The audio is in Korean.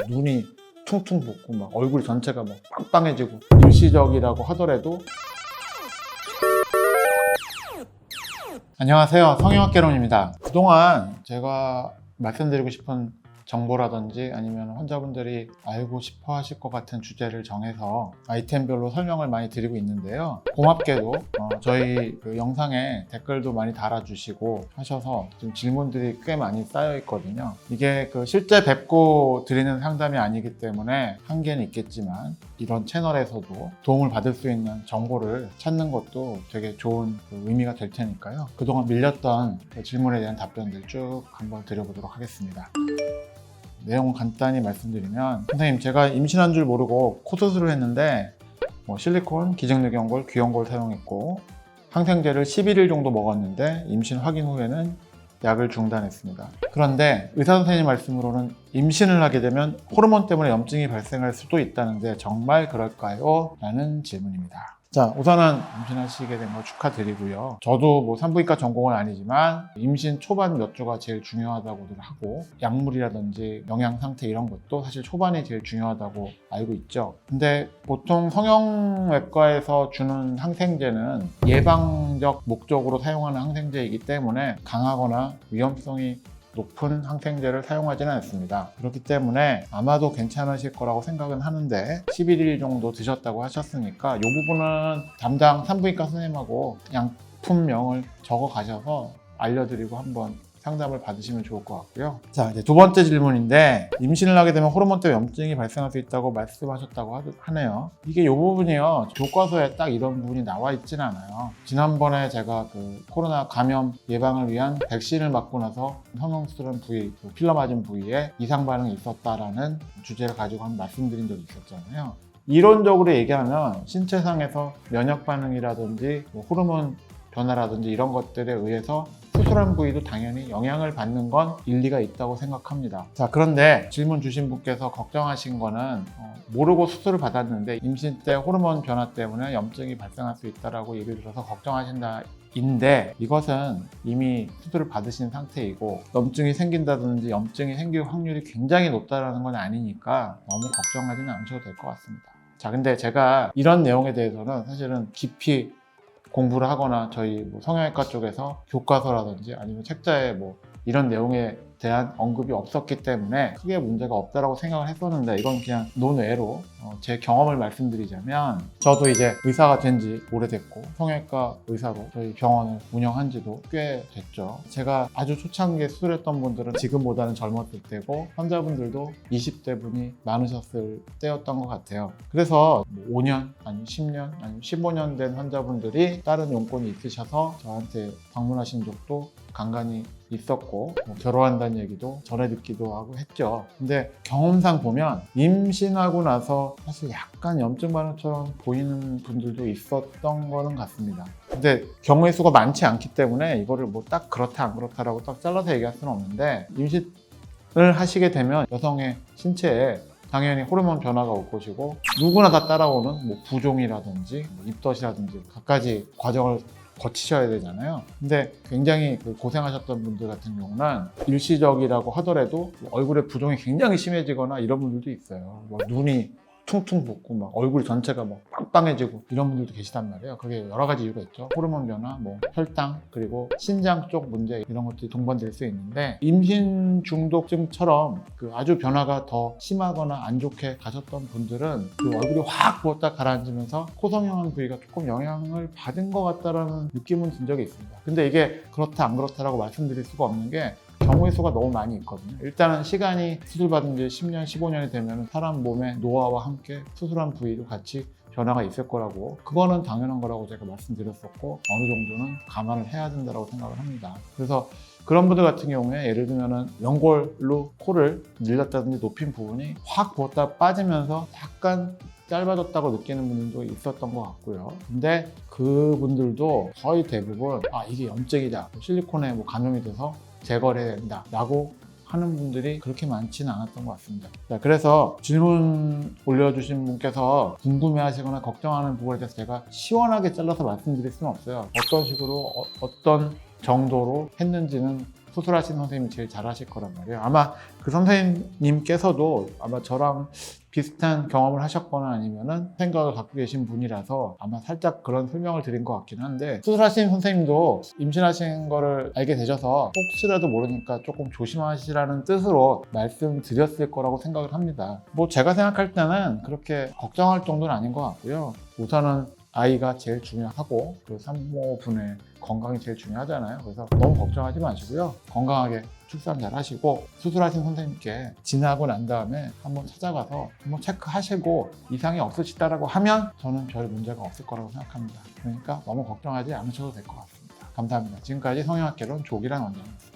눈이 퉁퉁 붓고 막 얼굴 전체가 막 빵빵해지고 일시적이라고 하더라도. 안녕하세요, 성형학개론입니다. 그동안 제가 말씀드리고 싶은 정보라든지 아니면 환자분들이 알고 싶어 하실 것 같은 주제를 정해서 아이템별로 설명을 많이 드리고 있는데요. 고맙게도 저희 그 영상에 댓글도 많이 달아주시고 하셔서 지금 질문들이 꽤 많이 쌓여 있거든요. 이게 그 실제 뵙고 드리는 상담이 아니기 때문에 한계는 있겠지만 이런 채널에서도 도움을 받을 수 있는 정보를 찾는 것도 되게 좋은 의미가 될 테니까요. 그동안 밀렸던 그 질문에 대한 답변들 쭉 한번 드려보도록 하겠습니다. 내용을 간단히 말씀드리면, 선생님 제가 임신한 줄 모르고 코 수술을 했는데 실리콘, 기증류경골, 귀연골 사용했고 항생제를 11일 정도 먹었는데 임신 확인 후에는 약을 중단했습니다. 그런데 의사 선생님 말씀으로는 임신을 하게 되면 호르몬 때문에 염증이 발생할 수도 있다는데 정말 그럴까요? 라는 질문입니다. 자, 우선은 임신하시게 된 거 축하드리고요. 저도 뭐 산부인과 전공은 아니지만 임신 초반 몇 주가 제일 중요하다고들 하고 약물이라든지 영양 상태 이런 것도 사실 초반이 제일 중요하다고 알고 있죠. 근데 보통 성형외과에서 주는 항생제는 예방적 목적으로 사용하는 항생제이기 때문에 강하거나 위험성이 높은 항생제를 사용하지는 않습니다. 그렇기 때문에 아마도 괜찮으실 거라고 생각은 하는데 11일 정도 드셨다고 하셨으니까 이 부분은 담당 산부인과 선생님하고 약품명을 적어 가셔서 알려드리고 한번 상담을 받으시면 좋을 것 같고요. 자, 이제 두 번째 질문인데, 임신을 하게 되면 호르몬 때문에 염증이 발생할 수 있다고 말씀하셨다고 하네요. 이게 이 부분이요, 교과서에 딱 이런 부분이 나와 있진 않아요. 지난번에 제가 그 코로나 감염 예방을 위한 백신을 맞고 나서 성형수술한 부위, 필러 맞은 부위에 이상 반응이 있었다라는 주제를 가지고 한번 말씀드린 적이 있었잖아요. 이론적으로 얘기하면 신체상에서 면역 반응이라든지 호르몬 변화라든지 이런 것들에 의해서 수술한 부위도 당연히 영향을 받는 건 일리가 있다고 생각합니다. 자, 그런데 질문 주신 분께서 걱정하신 거는 모르고 수술을 받았는데 임신 때 호르몬 변화 때문에 염증이 발생할 수 있다고 얘기를 들어서 걱정하신다 인데, 이것은 이미 수술을 받으신 상태이고 염증이 생긴다든지 염증이 생길 확률이 굉장히 높다는 건 아니니까 너무 걱정하지는 않으셔도 될 것 같습니다. 자, 근데 제가 이런 내용에 대해서는 사실은 깊이 공부를 하거나 저희 성형외과 쪽에서 교과서라든지 아니면 책자에 이런 내용에 대한 언급이 없었기 때문에 크게 문제가 없다고 생각을 했었는데, 이건 그냥 논외로 제 경험을 말씀드리자면, 저도 이제 의사가 된 지 오래됐고 성형외과 의사로 저희 병원을 운영한 지도 꽤 됐죠. 제가 아주 초창기에 수술했던 분들은 지금보다는 젊었을 때고 환자분들도 20대 분이 많으셨을 때였던 것 같아요. 그래서 5년 아니면 10년 아니면 15년 된 환자분들이 다른 용건이 있으셔서 저한테 방문하신 적도 간간히 있었고 결혼한다는 얘기도 전해 듣기도 하고 했죠. 근데 경험상 보면 임신하고 나서 사실 약간 염증 반응처럼 보이는 분들도 있었던 거는 같습니다. 근데 경우의 수가 많지 않기 때문에 이거를 딱 그렇다 안 그렇다라고 딱 잘라서 얘기할 수는 없는데, 임신을 하시게 되면 여성의 신체에 당연히 호르몬 변화가 올 것이고 누구나 다 따라오는 부종이라든지 입덧이라든지 갖가지 과정을 거치셔야 되잖아요. 근데 굉장히 고생하셨던 분들 같은 경우는 일시적이라고 하더라도 얼굴에 부종이 굉장히 심해지거나 이런 분들도 있어요. 눈이 퉁퉁 붓고 막 얼굴 전체가 빵빵해지고 이런 분들도 계시단 말이에요. 그게 여러 가지 이유가 있죠. 호르몬 변화, 혈당, 그리고 신장 쪽 문제, 이런 것들이 동반될 수 있는데, 임신 중독증처럼 아주 변화가 더 심하거나 안 좋게 가셨던 분들은 얼굴이 확 부었다 가라앉으면서 코성형한 부위가 조금 영향을 받은 것 같다라는 느낌은 든 적이 있습니다. 근데 이게 그렇다 안 그렇다라고 말씀드릴 수가 없는 게 경우의 수가 너무 많이 있거든요. 일단은 시간이 수술받은 지 10년, 15년이 되면 사람 몸의 노화와 함께 수술한 부위도 같이 변화가 있을 거라고, 그거는 당연한 거라고 제가 말씀드렸었고 어느 정도는 감안을 해야 된다고 생각을 합니다. 그래서 그런 분들 같은 경우에 예를 들면은 연골로 코를 늘렸다든지 높인 부분이 확 부었다 빠지면서 약간 짧아졌다고 느끼는 분들도 있었던 것 같고요. 근데 그분들도 거의 대부분 이게 염증이다, 실리콘에 감염이 돼서 제거를 해야 된다 라고 하는 분들이 그렇게 많지는 않았던 것 같습니다. 자, 그래서 질문 올려주신 분께서 궁금해하시거나 걱정하는 부분에 대해서 제가 시원하게 잘라서 말씀드릴 수는 없어요. 어떤 식으로 어떤 정도로 했는지는 수술하신 선생님이 제일 잘하실 거란 말이에요. 아마 그 선생님께서도 아마 저랑 비슷한 경험을 하셨거나 아니면은 생각을 갖고 계신 분이라서 아마 살짝 그런 설명을 드린 것 같긴 한데, 수술하신 선생님도 임신하신 거를 알게 되셔서 혹시라도 모르니까 조금 조심하시라는 뜻으로 말씀드렸을 거라고 생각을 합니다. 뭐 제가 생각할 때는 그렇게 걱정할 정도는 아닌 것 같고요. 우선은 아이가 제일 중요하고 그 산모분의 건강이 제일 중요하잖아요. 그래서 너무 걱정하지 마시고요. 건강하게 출산 잘 하시고, 수술하신 선생님께 지나고 난 다음에 한번 찾아가서 한번 체크하시고 이상이 없으시다라고 하면 저는 별 문제가 없을 거라고 생각합니다. 그러니까 너무 걱정하지 않으셔도 될 것 같습니다. 감사합니다. 지금까지 성형학개론 조기란 원장이었습니다.